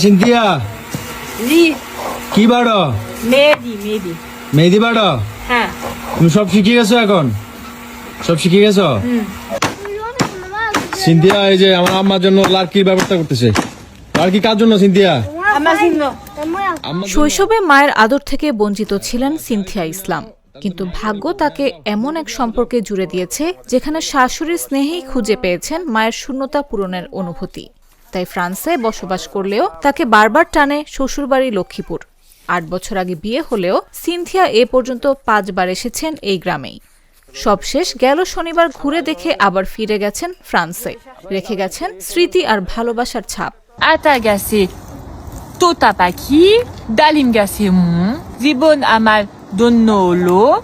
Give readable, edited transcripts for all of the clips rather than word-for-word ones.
Cynthia জি কি বাড়ো? মেহেদি মেহেদি বাড়ো? হ্যাঁ। তুমি সব শিখে গেছো এখন? সব শিখে গেছো? সিনথিয়া এই যে আমার আম্মার জন্য লাড়কির ব্যবস্থা করতেছে। লাড়কি কার জন্য সিনথিয়া? আমার জন্য। শৈশবে মায়ের আদর থেকে বঞ্চিত ছিলেন সিনথিয়া ইসলাম, কিন্তু ভাগ্য তাকে এমন এক সম্পর্কে জুড়ে দিয়েছে যেখানে শাশুড়ির স্নেহেই খুঁজে পেয়েছেন মায়ের শূন্যতা পূরণের অনুভূতি। তাই ফ্রান্সে বসবাস করলেও তাকে বারবার টানে শ্বশুরবাড়ি লক্ষ্মীপুর। ৮ বছর আগে বিয়ে হলেও সিনথিয়া এ পর্যন্ত ৫ বার এসেছেন এই গ্রামেই। সবশেষ গেল শনিবার ঘুরে দেখে আবার ফিরে গেছেন ফ্রান্সে, রেখে গেছেন স্মৃতি আর ভালোবাসার ছাপ। Atagase Totapaki Dalingasemon Zibon Amal Donnolo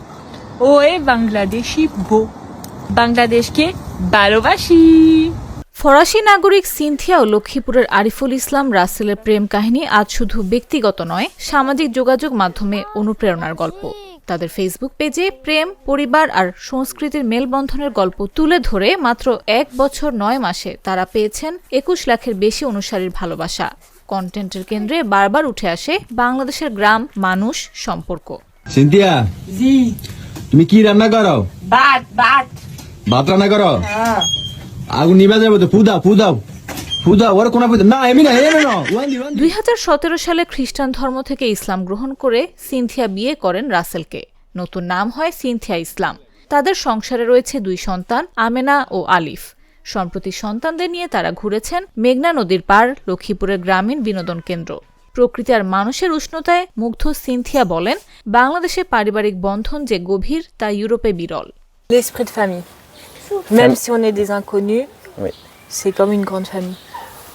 Oe Bangladeshi Bo Bangladeshke Balobashi। ফরাসি নাগরিক সিনথিয়া ও লক্ষ্মীপুরের আরিফুল ইসলাম রাসেলের প্রেম কাহিনী আজ শুধু ব্যক্তিগত নয়, সামাজিক যোগাযোগ মাধ্যমে অনুপ্রেরণার গল্প। তাদের ফেসবুক পেজে প্রেম, পরিবার আর সংস্কৃতির মেলবন্ধনের গল্প তুলে ধরে মাত্র ১ বছর ৯ মাসে তারা পেয়েছেন ২১ লাখের বেশি অনুসারীর ভালোবাসা। কন্টেন্টের কেন্দ্রে বারবার উঠে আসে বাংলাদেশের গ্রাম, মানুষ, সম্পর্ক। সিনথিয়া Zi তুমি কি রান্না করো? Bat ভাত রান্না করো? আগুন নিভে যাবে তো। ফুদাও ওর কোন না এমনি না ২০১৭ সালে খ্রিস্টান ধর্ম থেকে ইসলাম গ্রহণ করে সিনথিয়া বিয়ে করেন রাসেলকে। নতুন নাম হয় সিনথিয়া ইসলাম। তাদের সংসারে রয়েছে ২ সন্তান, আমেনা ও আলিফ। সম্প্রতি সন্তানদের নিয়ে তারা ঘুরেছেন মেঘনা নদীর পার, লক্ষ্মীপুরের গ্রামীণ বিনোদন কেন্দ্র। প্রকৃতি আর মানুষের উষ্ণতায় মুগ্ধ সিনথিয়া বলেন, বাংলাদেশে পারিবারিক বন্ধন যে গভীর তা ইউরোপে বিরল। L'esprit de famille. Même si on est des inconnus, Oui. c'est comme une grande famille.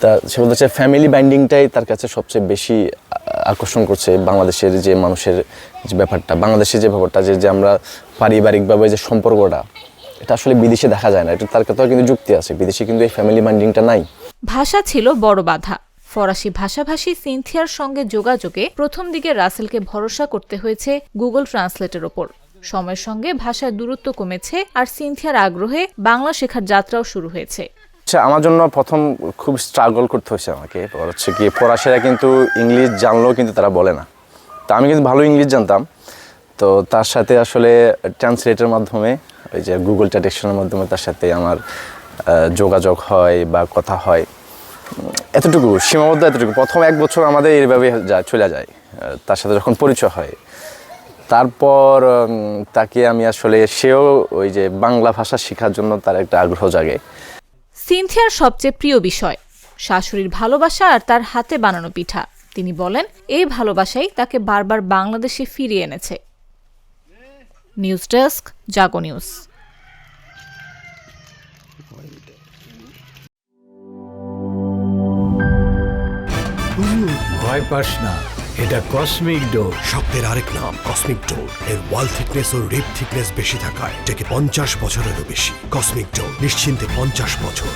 তা সে বলতে ফ্যামিলি বাইন্ডিংটাই তার কাছে সবচেয়ে বেশি আকর্ষণ করছে। বাংলাদেশের যে মানুষের যে ব্যাপারটা, বাংলাদেশের যে ব্যাপারটা যে আমরা পারিবারিকভাবে যে সম্পর্কটা, এটা আসলে বিদেশে দেখা যায় না। এটা তার কথাও কিন্তু যুক্তি আছে, বিদেশে কিন্তু এই ফ্যামিলি বাইন্ডিংটা নাই। ভাষা ছিল বড় বাধা। ফরাসি ভাষাভাষী সিনথিয়ার সঙ্গে যোগাযোগে প্রথম দিকে রাসেলকে ভরসা করতে হয়েছে গুগল ট্রান্সলেটের ওপর। সময়ের সঙ্গে ভাষার দূরত্ব কমেছে আর সিনথিয়ার আগ্রহে বাংলা শেখার যাত্রাও শুরু হয়েছে। আচ্ছা, আমার জন্য প্রথম খুব স্ট্রাগল করতে হয়েছে আমাকে। হচ্ছে কি, ফরাসিরা কিন্তু ইংলিশ জানলেও কিন্তু তারা বলে না। তা আমি কিন্তু ভালো ইংলিশ জানতাম, তো তার সাথে আসলে ট্রান্সলেটের মাধ্যমে, ওই যে গুগল ট্রান্সলেশনের মাধ্যমে তার সাথে আমার যোগাযোগ হয় বা কথা হয়। এতটুকু সীমাবদ্ধ, এতটুকু। প্রথম ১ বছর আমাদের এইভাবে চলে যায়। তার সাথে যখন পরিচয় হয়, তারপর তাকে আমি আসলে, সেও ওই যে বাংলা ভাষা শেখার জন্য তার একটা আগ্রহ জাগে। সিনথিয়ার সবচেয়ে প্রিয় বিষয় শাশুড়ির ভালোবাসা আর তার হাতে বানানো পিঠা। তিনি বলেন, এই ভালোবাসাই তাকে বারবার বাংলাদেশে ফিরিয়ে এনেছে। নিউজ ডেস্ক, জাগো নিউজ। ভয় পাস না, এটা কসমিক ডোর। শক্তের আরেক নাম কসমিক ডোর। এর ওয়াল থিকনেস ও রিপ থিকনেস বেশি থাকায় এটাকে 50 বছরেরও বেশি। কসমিক ডোর, নিশ্চিন্তে 50 বছর।